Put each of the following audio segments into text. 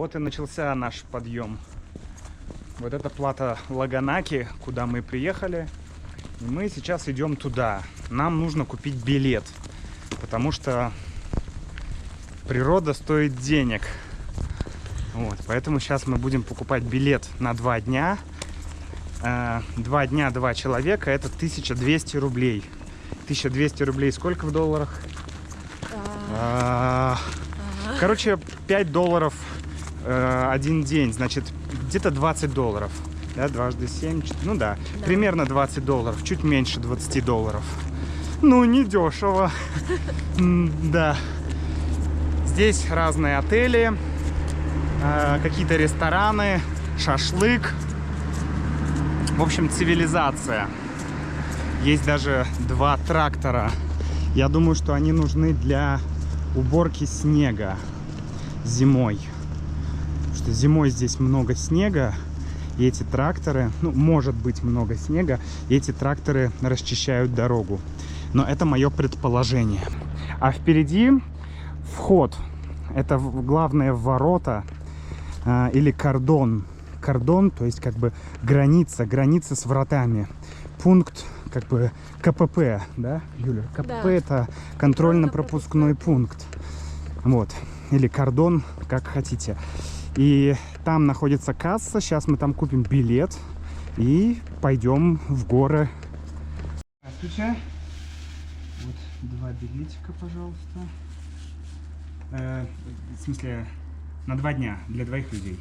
Вот и начался наш подъем. Вот это плато Лаганаки, куда мы приехали. И мы сейчас идем туда. Нам нужно купить билет, потому что природа стоит денег. Вот, поэтому сейчас мы будем покупать билет на 2 дня. 2 дня, 2 человека, это 1200 рублей. 1200 рублей сколько в долларах? Короче, $5 один день, значит, где-то $20. Да, дважды 7, ну да, примерно $20, чуть меньше $20. Ну, не дешево. Да. Здесь разные отели, какие-то рестораны, шашлык. В общем, цивилизация. Есть даже 2 трактора. Я думаю, что они нужны для уборки снега зимой. Потому что зимой здесь много снега, и эти тракторы, ну, может быть много снега, и эти тракторы расчищают дорогу. Но это мое предположение. А впереди вход. Это главные ворота или кордон. Кордон, то есть как бы граница с вратами. Пункт, как бы КПП, да, Юля? КПП, да. Это контрольно-пропускной пункт. Вот. Или кордон, как хотите. И там находится касса. Сейчас мы там купим билет и пойдем в горы. Здравствуйте. Вот 2 билетика, пожалуйста. В смысле, на 2 дня для 2 людей.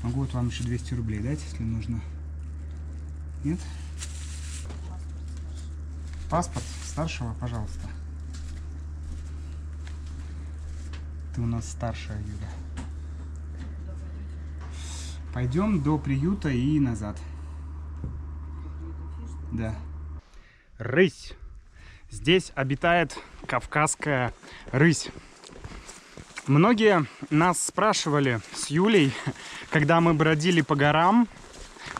Могу вот вам еще 200 рублей дать, если нужно. Нет? Паспорт старшего, пожалуйста. Ты у нас старшая, Юля. Пойдем до приюта и назад. Да. Рысь. Здесь обитает кавказская рысь. Многие нас спрашивали с Юлей, когда мы бродили по горам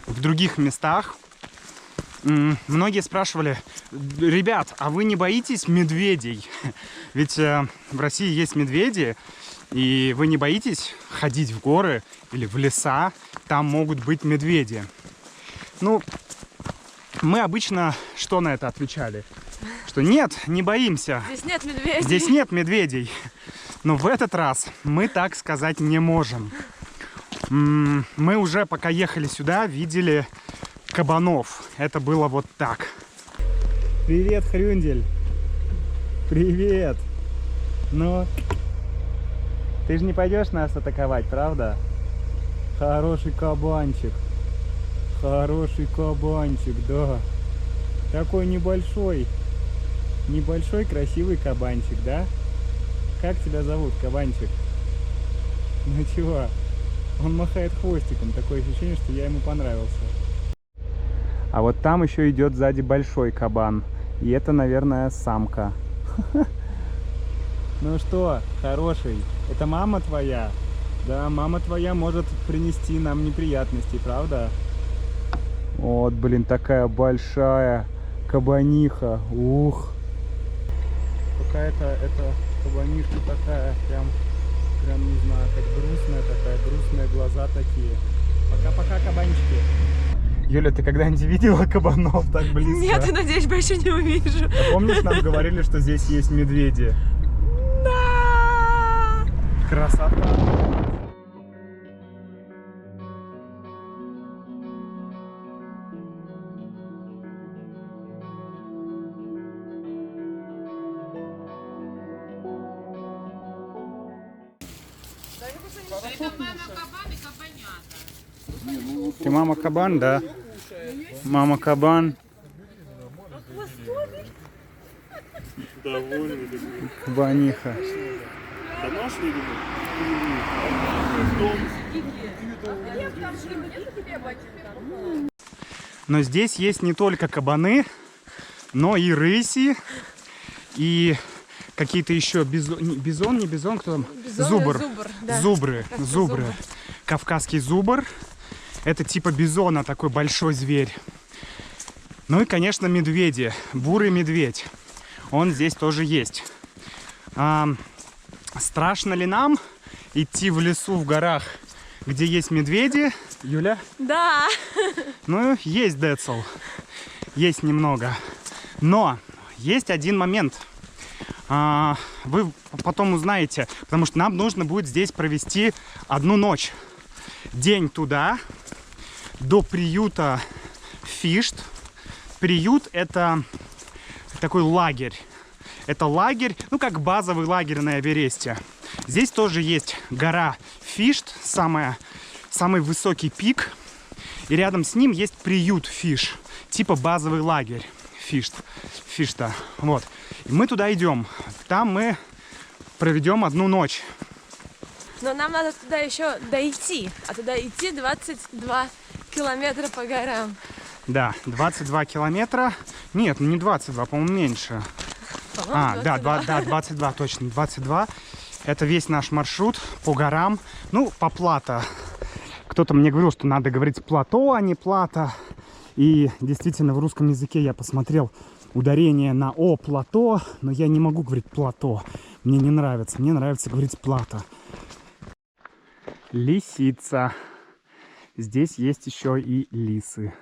в других местах. Многие спрашивали: ребят, а вы не боитесь медведей? Ведь в России есть медведи, и вы не боитесь ходить в горы или в леса? Там могут быть медведи. Ну, мы обычно что на это отвечали? Что нет, не боимся. Здесь нет медведей. Здесь нет медведей. Но в этот раз мы так сказать не можем. Мы уже, пока ехали сюда, видели кабанов. Это было вот так. Привет, Хрюндель. Привет. Ну, ты же не пойдешь нас атаковать, правда? Хороший кабанчик. Хороший кабанчик, да. Такой небольшой. Небольшой красивый кабанчик, да? Как тебя зовут, кабанчик? Ну чего? Он махает хвостиком. Такое ощущение, что я ему понравился. А вот там еще идет сзади большой кабан. И это, наверное, самка. Ну что, хороший, это мама твоя? Да, мама твоя может принести нам неприятности, правда? Вот, блин, такая большая кабаниха. Ух. Какая-то кабанишка такая, прям не знаю, как грустная такая, грустные глаза такие. Пока-пока, кабанчики. Юля, ты когда-нибудь видела кабанов так близко? Нет, надеюсь, больше не увижу. А помнишь, нам говорили, что здесь есть медведи? Да! Красота! Ты мама кабан, да? Мама кабан. Кабаниха. Но здесь есть не только кабаны, но и рыси, и какие-то еще бизон, не бизон, кто там? Зубр. Да. Зубры. Кавказский зубр. Это типа бизона, такой большой зверь. Ну и, конечно, медведи. Бурый медведь. он здесь тоже есть. Страшно ли нам идти в лесу, в горах, где есть медведи? Юля? Да. Ну, есть Децл. Есть немного. Но есть один момент. Вы потом узнаете, потому что нам нужно будет здесь провести одну ночь. День туда, до приюта Фишт. Приют — это такой лагерь. Это лагерь, ну как базовый лагерь на Эвересте. Здесь тоже есть гора Фишт, самый высокий пик. И рядом с ним есть приют Фиш, типа базовый лагерь Фишта. Вот. И мы туда идем. Там мы проведем одну ночь. Но нам надо туда еще дойти. А туда идти 22 километра по горам. Да, 22 километра. Нет, не 22, по-моему, меньше. Да, 22, точно, 22. Это весь наш маршрут по горам. Ну, по плато. Кто-то мне говорил, что надо говорить плато, а не плато. И действительно, в русском языке я посмотрел ударение на «о» — плато, но я не могу говорить плато. Мне не нравится. Мне нравится говорить плато. Лисица. Здесь есть еще и лисы.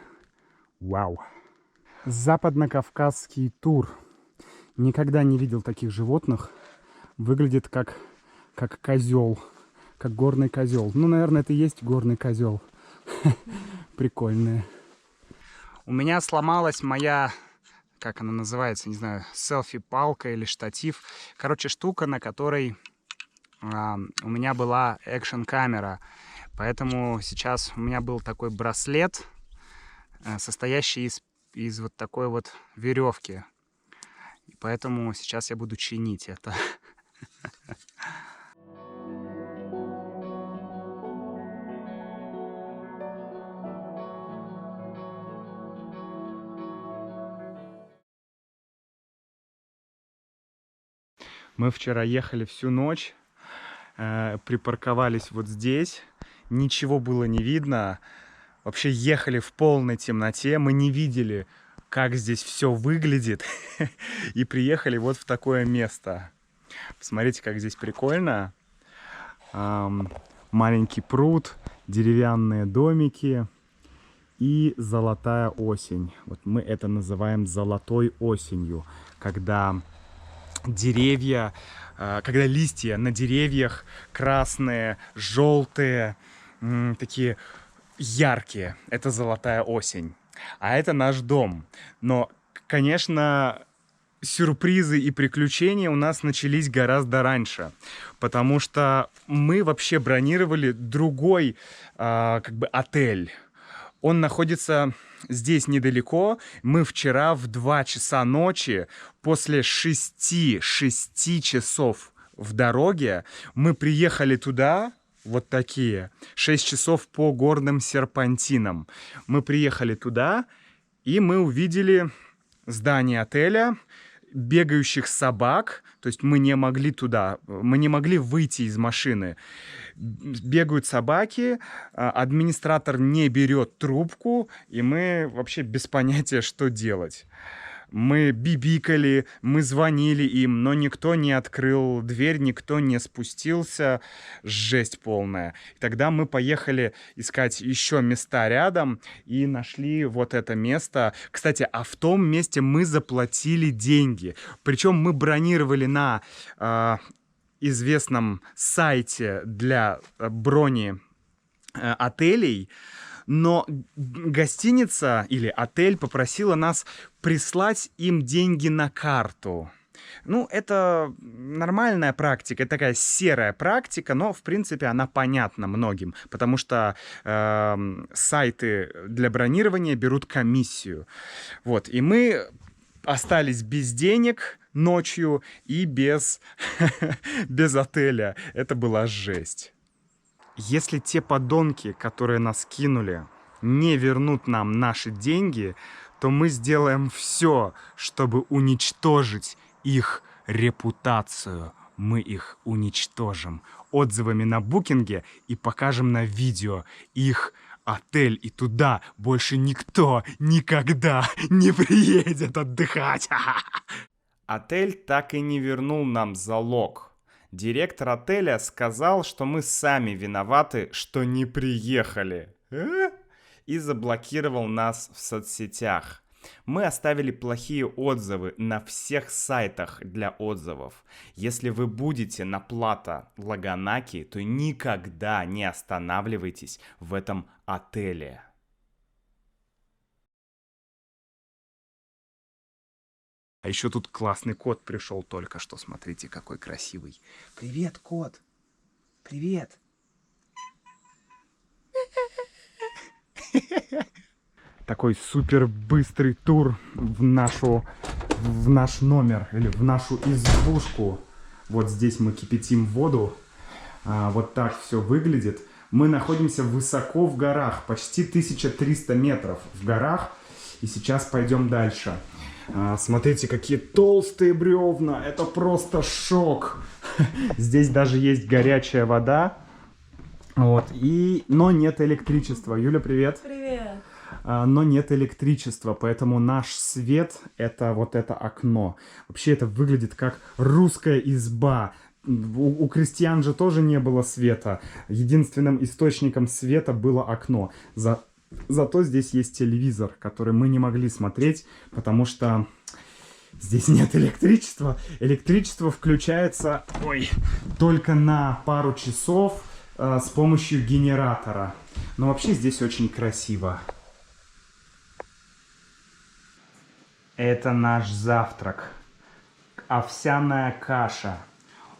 Вау. Западно-кавказский тур. Никогда не видел таких животных. Выглядит как козел. Как горный козел. Ну, наверное, это и есть горный козел. Прикольные. У меня сломалась моя, как она называется, не знаю, селфи-палка или штатив. Короче, штука, на которой у меня была экшн-камера. Поэтому сейчас у меня был такой браслет, состоящий из вот такой вот веревки. И поэтому сейчас я буду чинить это. Мы вчера ехали всю ночь, припарковались вот здесь, ничего было не видно, вообще ехали в полной темноте, мы не видели, как здесь все выглядит, и приехали вот в такое место. Посмотрите, как здесь прикольно. Маленький пруд, деревянные домики и золотая осень. Вот мы это называем золотой осенью, когда деревья, когда листья на деревьях красные, желтые, такие яркие. Это золотая осень. А это наш дом. Но, конечно, сюрпризы и приключения у нас начались гораздо раньше. Потому что мы вообще бронировали другой отель. Он находится здесь недалеко. Мы вчера в 2 часа ночи, после 6 часов в дороге, мы приехали туда, вот такие, 6 часов по горным серпантинам. Мы приехали туда, и мы увидели здание отеля, бегающих собак, то есть мы не могли туда, мы не могли выйти из машины. Бегают собаки, администратор не берет трубку, и мы вообще без понятия, что делать. Мы бибикали, мы звонили им, но никто не открыл дверь, никто не спустился. Жесть полная. И тогда мы поехали искать еще места рядом и нашли вот это место. Кстати, а в том месте мы заплатили деньги. Причем мы бронировали на известном сайте для брони отелей. Но гостиница или отель попросила нас прислать им деньги на карту. Ну, это нормальная практика, это такая серая практика, но, в принципе, она понятна многим, потому что сайты для бронирования берут комиссию. Вот, и мы остались без денег ночью и без отеля. Это была жесть. Если те подонки, которые нас кинули, не вернут нам наши деньги, то мы сделаем все, чтобы уничтожить их репутацию. Мы их уничтожим отзывами на букинге и покажем на видео их отель. И туда больше никто никогда не приедет отдыхать. Отель так и не вернул нам залог. Директор отеля сказал, что мы сами виноваты, что не приехали. И заблокировал нас в соцсетях. Мы оставили плохие отзывы на всех сайтах для отзывов. Если вы будете на Плата Лаганаки, то никогда не останавливайтесь в этом отеле. А еще тут классный кот пришел только что. Смотрите, какой красивый. Привет, кот. Привет. Такой супер быстрый тур в наш номер или в нашу избушку. Вот здесь мы кипятим воду. Вот так все выглядит. Мы находимся высоко в горах, почти 1300 метров в горах. И сейчас пойдем дальше. Смотрите, какие толстые бревна. Это просто шок. Здесь даже есть горячая вода. Вот. Но нет электричества. Юля, привет. Привет. Но нет электричества, поэтому наш свет — это вот это окно. Вообще это выглядит как русская изба. У крестьян же тоже не было света. Единственным источником света было окно. Зато здесь есть телевизор, который мы не могли смотреть, потому что здесь нет электричества. Электричество включается только на пару часов с помощью генератора. Но вообще здесь очень красиво. Это наш завтрак. Овсяная каша.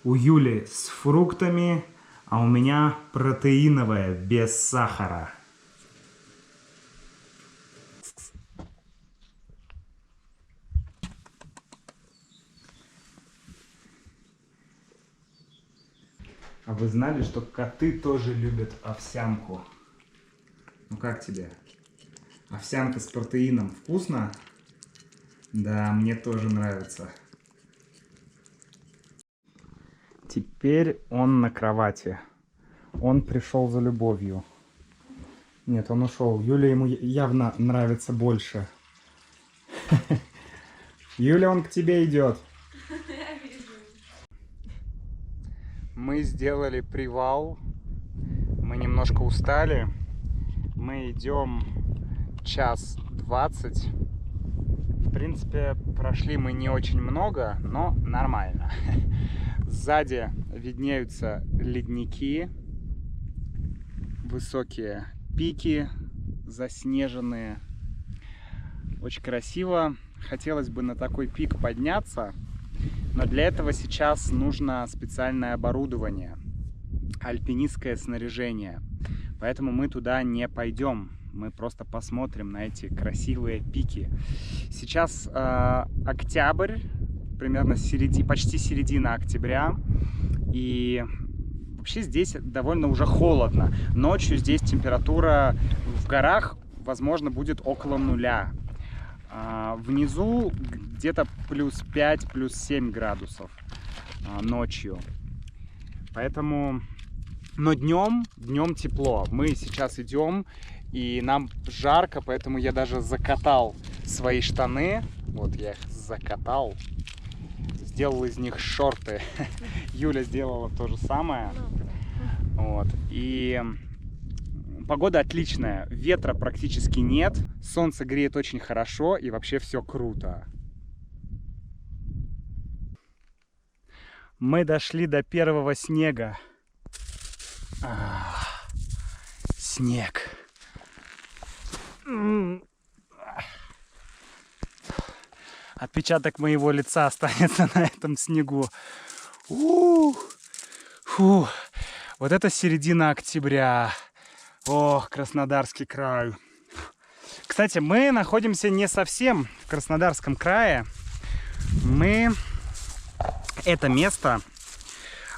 У Юли с фруктами, а у меня протеиновая, без сахара. А вы знали, что коты тоже любят овсянку? Ну как тебе? Овсянка с протеином. Вкусно? Да, мне тоже нравится. Теперь он на кровати. Он пришел за любовью. Нет, он ушел. Юля ему явно нравится больше. Юля, он к тебе идет. Мы сделали привал. Мы немножко устали. Мы идем 1:20. В принципе, прошли мы не очень много, но нормально. Сзади виднеются ледники, высокие пики, заснеженные. Очень красиво. Хотелось бы на такой пик подняться, но для этого сейчас нужно специальное оборудование, альпинистское снаряжение. Поэтому мы туда не пойдем. Мы просто посмотрим на эти красивые пики. Сейчас октябрь, примерно почти середина октября. И вообще здесь довольно уже холодно. Ночью здесь температура в горах, возможно, будет около нуля. Внизу где-то +5, +7 градусов ночью. Поэтому... Но днем тепло. Мы сейчас идем, и нам жарко, поэтому я даже закатал свои штаны. Вот я их закатал. Сделал из них шорты. Юля сделала то же самое. Вот. И погода отличная. Ветра практически нет. Солнце греет очень хорошо, и вообще все круто. Мы дошли до первого снега. Снег. Отпечаток моего лица останется на этом снегу. Фу. Вот это середина октября. Ох, Краснодарский край. Кстати, мы находимся не совсем в Краснодарском крае. Это место...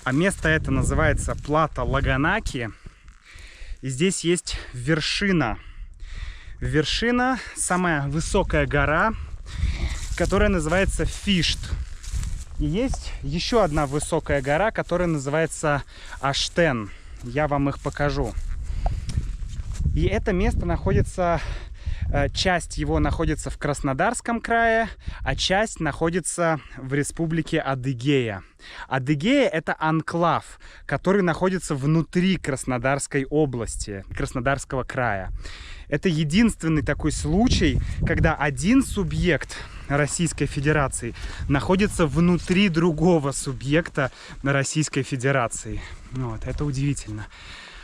А место это называется Плата Лаганаки. И здесь есть вершина. Вершина, самая высокая гора, которая называется Фишт. И есть еще одна высокая гора, которая называется Аштен. Я вам их покажу. И это место находится часть его находится в Краснодарском крае, а часть находится в республике Адыгея. Адыгея — это анклав, который находится внутри Краснодарской области, Краснодарского края. Это единственный такой случай, когда один субъект Российской Федерации находится внутри другого субъекта Российской Федерации. Вот, это удивительно.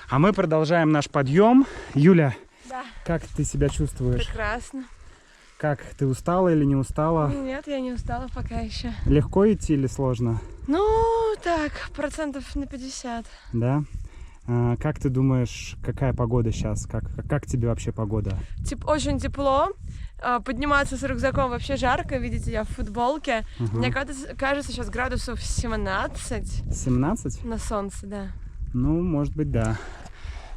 А мы продолжаем наш подъем. Юля, Да. как ты себя чувствуешь? Прекрасно. Как, ты устала или не устала? Нет, я не устала пока еще. Легко идти или сложно? Ну, так, 50%. Да? Как ты думаешь, какая погода сейчас? Как тебе вообще погода? Очень тепло. Подниматься с рюкзаком вообще жарко. Видите, я в футболке. Мне кажется, сейчас градусов 17. 17? На солнце, да. Ну, может быть, да.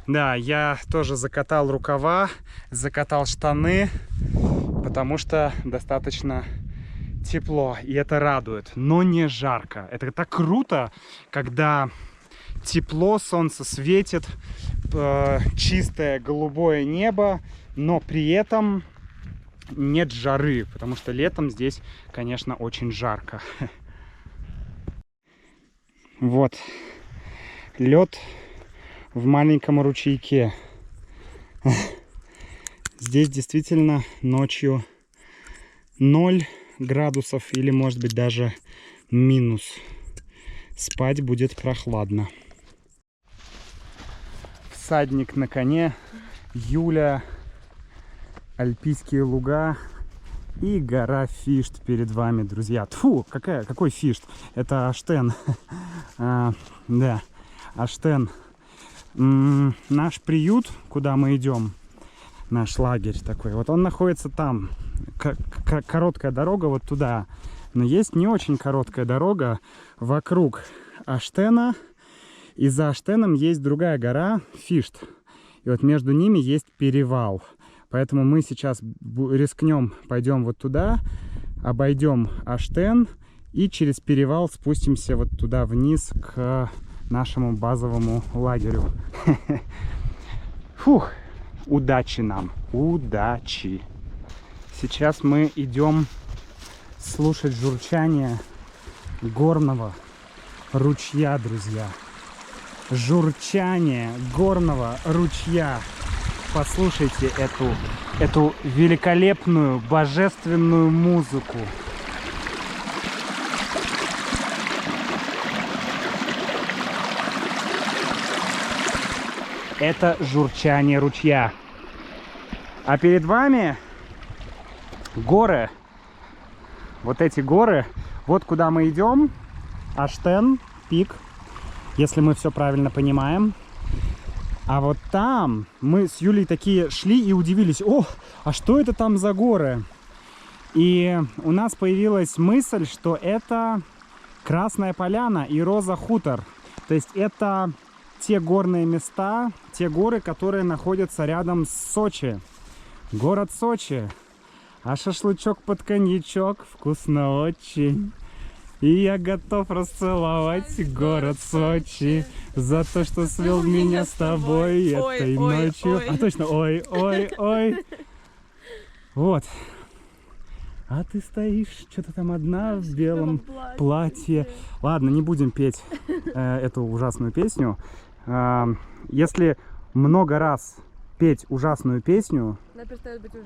Да, я тоже закатал рукава, закатал штаны, потому что достаточно тепло, и это радует, но не жарко. Это так круто, когда тепло, солнце светит, чистое голубое небо, но при этом нет жары, потому что летом здесь, конечно, очень жарко. Вот, лед в маленьком ручейке. Здесь действительно ночью 0 градусов или, может быть, даже минус. Спать будет прохладно. Всадник на коне, Юля, Альпийские луга и гора Фишт перед вами, друзья. Тьфу, какой Фишт? Это Аштен. Да, Аштен. Наш приют, куда мы идем, наш лагерь такой, вот он находится там. Короткая дорога вот туда. Но есть не очень короткая дорога вокруг Аштена. И за Аштеном есть другая гора, Фишт. И вот между ними есть перевал. Поэтому мы сейчас рискнем, пойдем вот туда, обойдем Аштен и через перевал спустимся вот туда вниз к нашему базовому лагерю. Фух, удачи нам, удачи. Сейчас мы идем слушать журчание горного ручья, друзья. Журчание горного ручья. Послушайте эту великолепную, божественную музыку. Это журчание ручья. А перед вами горы. Вот эти горы. Вот куда мы идем. Аштен, пик. Если мы все правильно понимаем. А вот там мы с Юлей такие шли и удивились. О, а что это там за горы? И у нас появилась мысль, что это Красная Поляна и Роза Хутор. То есть это те горные места, те горы, которые находятся рядом с Сочи. Город Сочи. А шашлычок под коньячок вкусно очень. И я готов расцеловать город Сочи за то, что свел меня с тобой этой ночью. А точно, ой, ой, ой. Вот. А ты стоишь что-то там одна в белом платье. Ладно, не будем петь эту ужасную песню. Если много раз петь ужасную песню,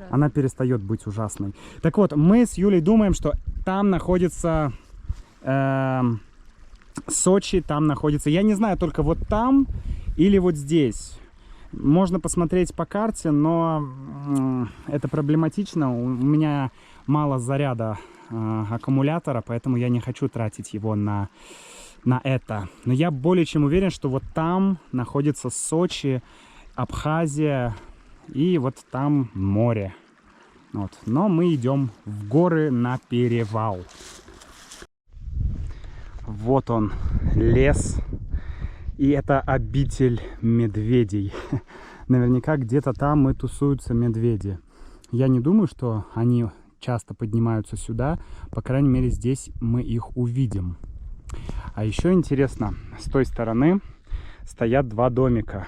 она перестает быть ужасной. Так вот, мы с Юлей думаем, что там находится Сочи, там находится, я не знаю, только вот там или вот здесь. Можно посмотреть по карте, но это проблематично. У меня мало заряда аккумулятора, поэтому я не хочу тратить его на это. Но я более чем уверен, что вот там находится Сочи, Абхазия и вот там море. Вот. Но мы идем в горы на перевал. Вот он, лес. И это обитель медведей. Наверняка где-то там и тусуются медведи. Я не думаю, что они часто поднимаются сюда. По крайней мере, здесь мы их увидим. А еще интересно, с той стороны стоят два домика.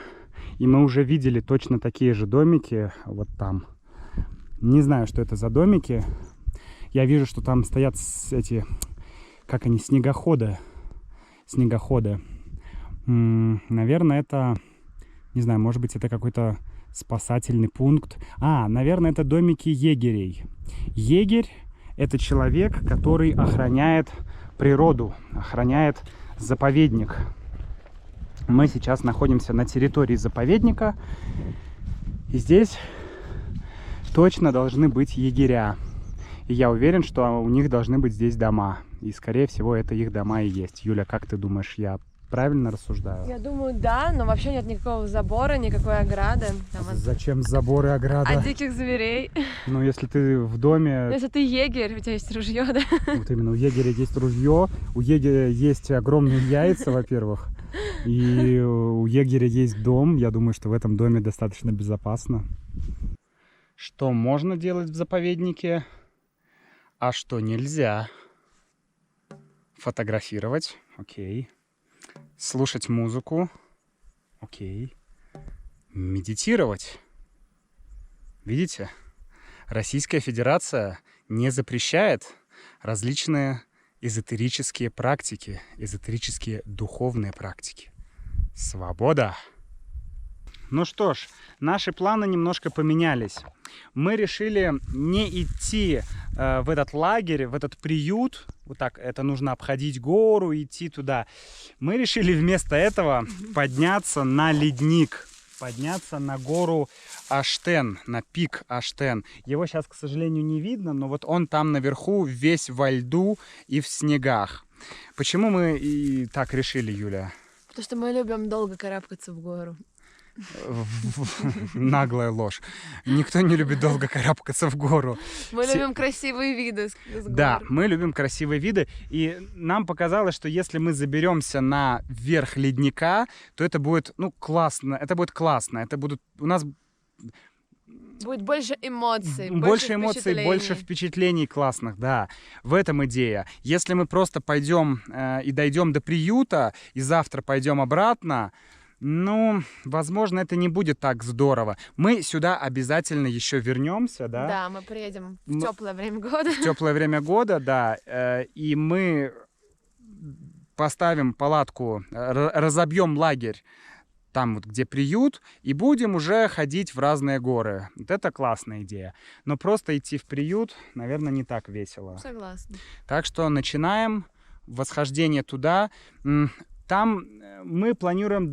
И мы уже видели точно такие же домики вот там. Не знаю, что это за домики. Я вижу, что там стоят эти, как они, снегоходы. Наверное, это, не знаю, может быть, это какой-то спасательный пункт. Наверное, это домики егерей. Егерь — это человек, который охраняет природу, охраняет заповедник. Мы сейчас находимся на территории заповедника, и здесь точно должны быть егеря. И я уверен, что у них должны быть здесь дома. И, скорее всего, это их дома и есть. Юля, как ты думаешь, я правильно рассуждаю? Я думаю, да, но вообще нет никакого забора, никакой ограды. Зачем заборы, ограда? От диких зверей. Ну, если ты в доме... Если ты егерь, у тебя есть ружье, да? Вот именно, у егеря есть ружье, у егеря есть огромные яйца, во-первых. И у егеря есть дом. Я думаю, что в этом доме достаточно безопасно. Что можно делать в заповеднике, а что нельзя? Фотографировать. Окей. Слушать музыку. Окей. Медитировать. Видите? Российская Федерация не запрещает различные эзотерические практики, эзотерические духовные практики. Свобода! Ну что ж, наши планы немножко поменялись. Мы решили не идти в этот лагерь, в этот приют. Вот так, это нужно обходить гору, идти туда. Мы решили вместо этого подняться на ледник. Подняться на гору Аштен, на пик Аштен. Его сейчас, к сожалению, не видно, но вот он там наверху весь во льду и в снегах. Почему мы и так решили, Юля? Потому что мы любим долго карабкаться в гору. Наглая ложь. Никто не любит долго карабкаться в гору. Мы любим красивые виды с гор. Да, мы любим красивые виды. И нам показалось, что если мы заберемся на верх ледника, то это будет, классно. Это будет классно. Это будут у нас... Будет больше эмоций. Больше эмоций, больше впечатлений классных, да. В этом идея. Если мы просто пойдем и дойдем до приюта, и завтра пойдем обратно, возможно, это не будет так здорово. Мы сюда обязательно еще вернемся, да? Да, мы приедем в теплое время года. В теплое время года, да. И мы поставим палатку, разобьем лагерь там вот, где приют, и будем уже ходить в разные горы. Вот это классная идея. Но просто идти в приют, наверное, не так весело. Согласна. Так что начинаем восхождение туда. Там мы планируем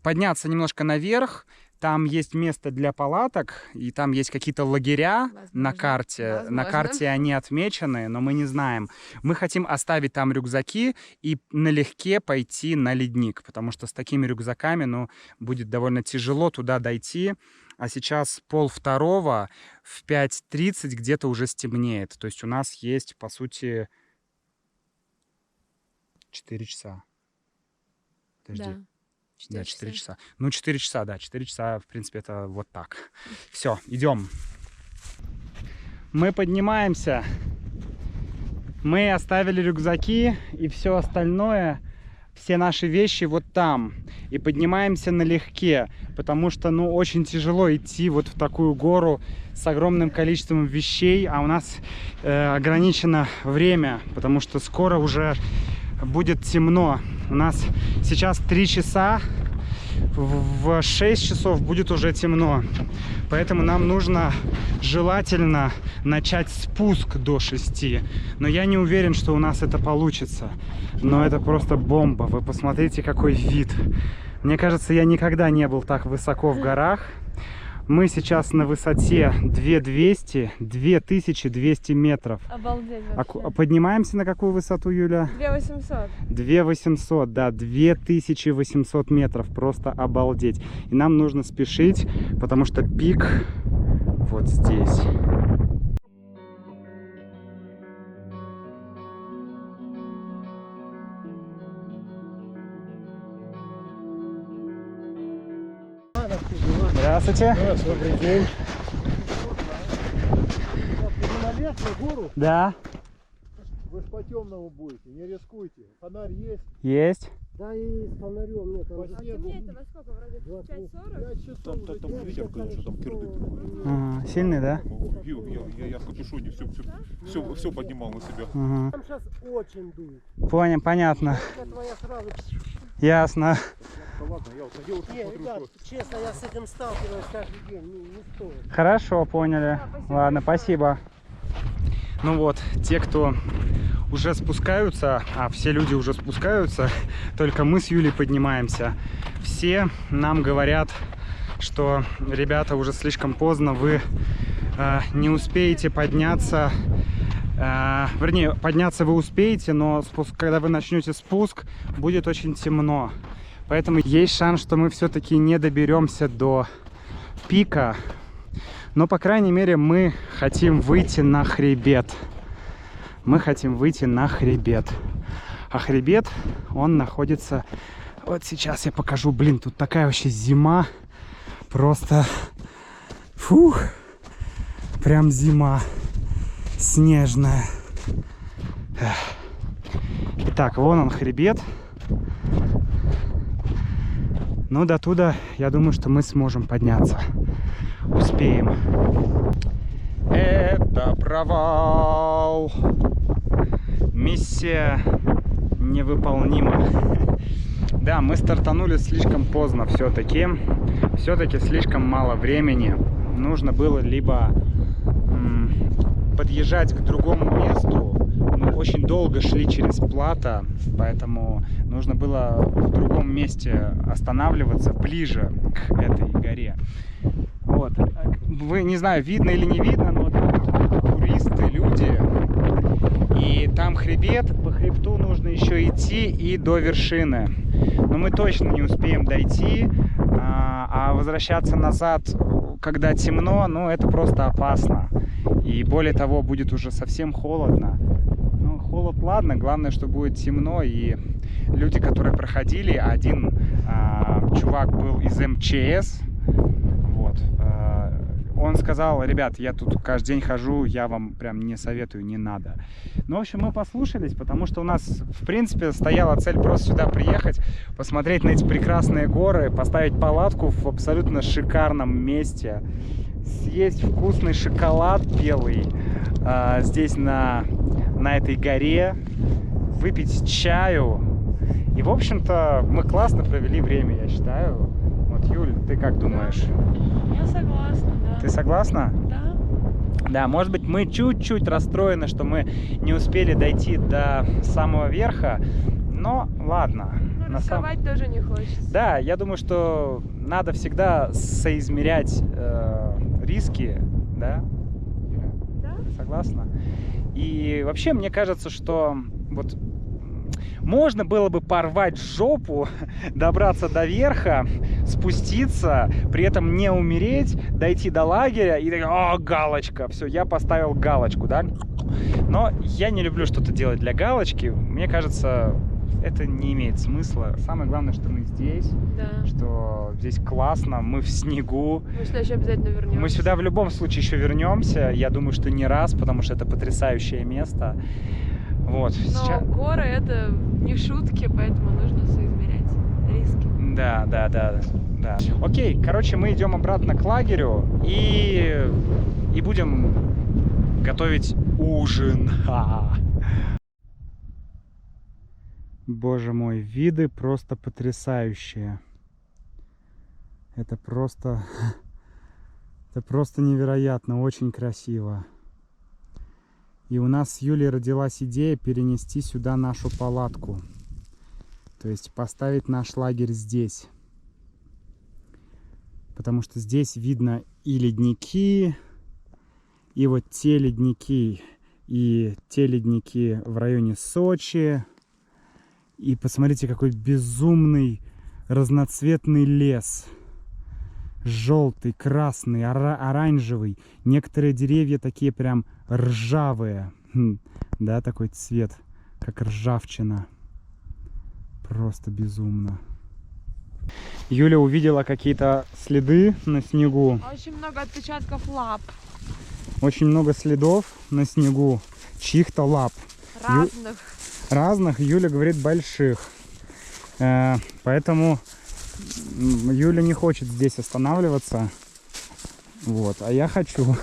подняться немножко наверх. Там есть место для палаток, и там есть какие-то лагеря на карте. Возможно. На карте они отмечены, но мы не знаем. Мы хотим оставить там рюкзаки и налегке пойти на ледник, потому что с такими рюкзаками, будет довольно тяжело туда дойти. А сейчас 1:30, в 5:30 где-то уже стемнеет. То есть у нас есть, по сути, 4 часа. Подожди. Да, 4 часа. 4 часа, да. 4 часа, в принципе, это вот так. Все, идем. Мы поднимаемся. Мы оставили рюкзаки и все остальное, все наши вещи вот там. И поднимаемся налегке, потому что, очень тяжело идти вот в такую гору с огромным количеством вещей, а у нас ограничено время, потому что скоро уже будет темно. У нас сейчас 3 часа, в 6 часов будет уже темно. Поэтому нам нужно желательно начать спуск до 6. Но я не уверен, что у нас это получится. Но это просто бомба. Вы посмотрите, какой вид. Мне кажется, я никогда не был так высоко в горах. Мы сейчас на высоте 2200 метров. Обалдеть вообще. Поднимаемся на какую высоту, Юля? 2800. 2800, да, 2800 метров. Просто обалдеть. И нам нужно спешить, потому что пик вот здесь. Здравствуйте. Добрый день. Наверх на гору, Да. вы ж по темному будете, не рискуйте. Фонарь есть. Есть. Да и с фонарем нет, там А темнеет-то во сколько? Вроде в 5:40? 5 часов. Там ветер, конечно, там кирдык. Ага, сильный, да? Я в капюшоне все поднимал на себя. Ага. Там сейчас очень дует. Понял, понятно. Это твоя сразу... Ясно. Да ладно, я вот на девушку Не, смотрю, ребят, что... честно, я с этим сталкиваюсь каждый день, не стоит. Хорошо, поняли. Ладно, спасибо. Ну вот, те, кто уже спускаются, а все люди уже спускаются, только мы с Юлей поднимаемся. Все нам говорят, что, ребята, уже слишком поздно, вы не успеете подняться. Вернее, подняться вы успеете, но когда вы начнете спуск, будет очень темно. Поэтому есть шанс, что мы все-таки не доберемся до пика. Но, по крайней мере, мы хотим выйти на хребет. Мы хотим выйти на хребет. А хребет, он находится... Вот сейчас я покажу. Блин, тут такая вообще зима. Просто... Фух. Прям зима. Снежная. Итак, вон он хребет. Но до туда, я думаю, что мы сможем подняться. Успеем. Это провал. Миссия невыполнима. Да, мы стартанули слишком поздно все-таки. Все-таки слишком мало времени. Нужно было либо подъезжать к другому месту. Мы очень долго шли через плато, поэтому нужно было в другом месте останавливаться ближе к этой горе. Вот. Вы, не знаю, видно или не видно, но туристы, люди. И там хребет, по хребту нужно еще идти и до вершины. Но мы точно не успеем дойти, а возвращаться назад, когда темно, ну это просто опасно. И более того, будет уже совсем холодно. Ну, холод, ладно, главное, что будет темно. И люди, которые проходили, один чувак был из МЧС. Вот. Он сказал: ребят, я тут каждый день хожу, я вам прям не советую, не надо. Ну, в общем, мы послушались, потому что у нас, в принципе, стояла цель просто сюда приехать, посмотреть на эти прекрасные горы, поставить палатку в абсолютно шикарном месте, съесть вкусный шоколад белый здесь на этой горе, выпить чаю. И, в общем-то, мы классно провели время, я считаю. Вот, Юль, ты как думаешь? Я согласна, да. Ты согласна? Да. Да, может быть, мы чуть-чуть расстроены, что мы не успели дойти до самого верха, но ладно. Ну, рисковать тоже не хочется. Да, я думаю, что надо всегда соизмерять риски, да? Да? Согласна? И вообще, мне кажется, что вот можно было бы порвать жопу, добраться до верха, спуститься, при этом не умереть, дойти до лагеря и такая: о, галочка, все, я поставил галочку, да? Но я не люблю что-то делать для галочки. Мне кажется, это не имеет смысла. Самое главное, что мы здесь, Да. что здесь классно, мы в снегу. Мы сюда еще обязательно вернемся. Мы сюда в любом случае еще вернемся. Я думаю, что не раз, потому что это потрясающее место. Вот. Но Сейчас... горы — это не шутки, поэтому нужно соизмерять риски. Да. Окей, короче, мы идем обратно к лагерю и будем готовить ужин. Боже мой, виды просто потрясающие. Это просто невероятно, очень красиво. И у нас с Юлей родилась идея перенести сюда нашу палатку. То есть поставить наш лагерь здесь. Потому что здесь видно и ледники, и вот те ледники, и те ледники в районе Сочи. И посмотрите, какой безумный разноцветный лес. Желтый, красный, оранжевый. Некоторые деревья такие прям ржавые. Да, такой цвет, как ржавчина. Просто безумно. Юля увидела какие-то следы на снегу. Очень много отпечатков лап. Очень много следов на снегу. Чьих-то лап. Разных. Разных, Юля говорит, больших. Поэтому Юля не хочет здесь останавливаться. Вот, а я хочу.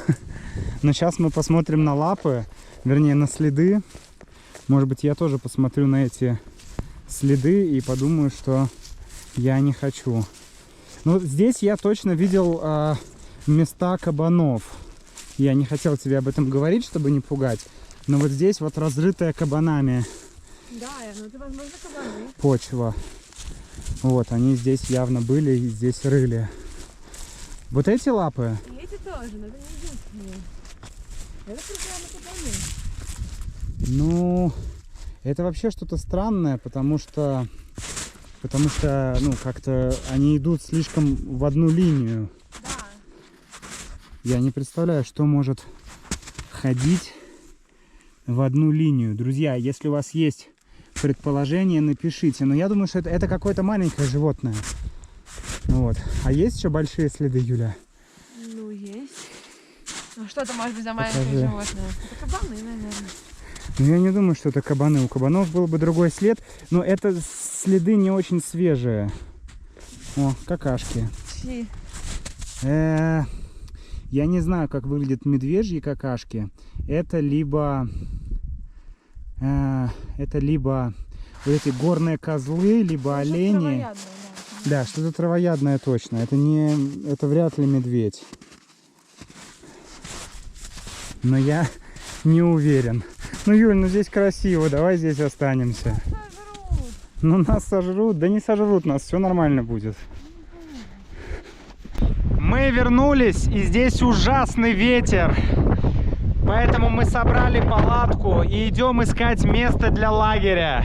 Но сейчас мы посмотрим на лапы, вернее на следы. Может быть, я тоже посмотрю на эти следы и подумаю, что я не хочу. Но здесь я точно видел места кабанов. Я не хотел тебе об этом говорить, чтобы не пугать. Но вот здесь вот разрытая кабанами Да, ну это, возможно, кабаны. почва. Вот, они здесь явно были и здесь рыли. Вот эти лапы? И эти тоже, но это не единственные. Это прямо кабаны. Ну, это вообще что-то странное, потому что, ну, как-то они идут слишком в одну линию. Да. Я не представляю, что может ходить в одну линию. Друзья, если у вас есть предположение, напишите. Но я думаю, что это какое-то маленькое животное. Вот. А есть еще большие следы, Юля? Ну, есть. Ну, что это может быть за маленькое Покажи. животное? Это кабаны, наверное. Ну, я не думаю, что это кабаны. У кабанов был бы другой след. Но это следы не очень свежие. О, какашки. Чьи? Я не знаю, как выглядят медвежьи какашки. Это либо вот эти горные козлы, либо олени. Травоядные, да. Да, что-то травоядное точно. Это вряд ли медведь. Но я не уверен. Ну, Юль, ну здесь красиво, давай здесь останемся. Сожрут. Ну, нас сожрут, да не сожрут нас, все нормально будет. Мы вернулись, и здесь ужасный ветер. Поэтому мы собрали палатку и идем искать место для лагеря.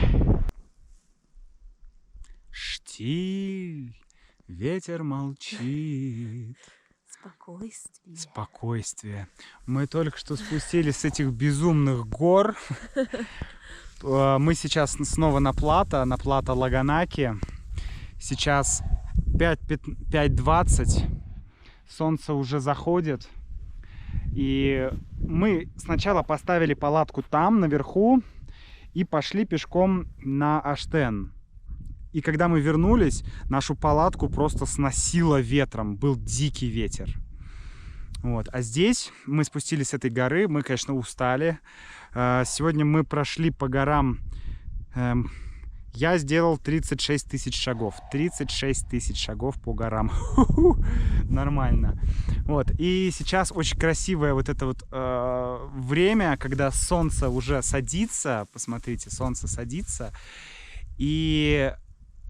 Штиль, ветер молчит. Спокойствие. Спокойствие. Мы только что спустились с этих безумных гор. Мы сейчас снова на плато Лаганаки. Сейчас 5:20. Солнце уже заходит. И мы сначала поставили палатку там, наверху, и пошли пешком на Аштен. И когда мы вернулись, нашу палатку просто сносило ветром. Был дикий ветер. Вот. А здесь мы спустились с этой горы. Мы, конечно, устали. Сегодня мы прошли по горам. Я сделал 36 тысяч шагов. 36 тысяч шагов по горам. Нормально. Вот. И сейчас очень красивое вот это вот время, когда солнце уже садится. Посмотрите, солнце садится. И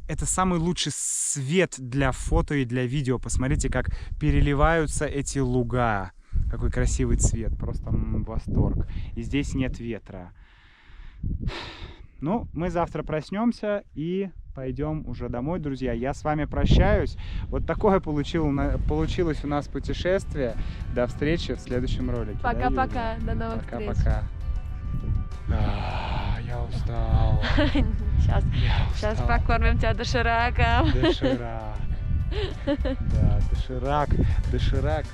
это самый лучший свет для фото и для видео. Посмотрите, как переливаются эти луга. Какой красивый цвет. Просто восторг. И здесь нет ветра. Ну, мы завтра проснемся и пойдем уже домой, друзья. Я с вами прощаюсь. Вот такое получилось у нас путешествие. До встречи в следующем ролике. Пока-пока. До новых встреч. Пока-пока. Я устал. Сейчас покормим тебя дошираком. Доширак. Да, доширак.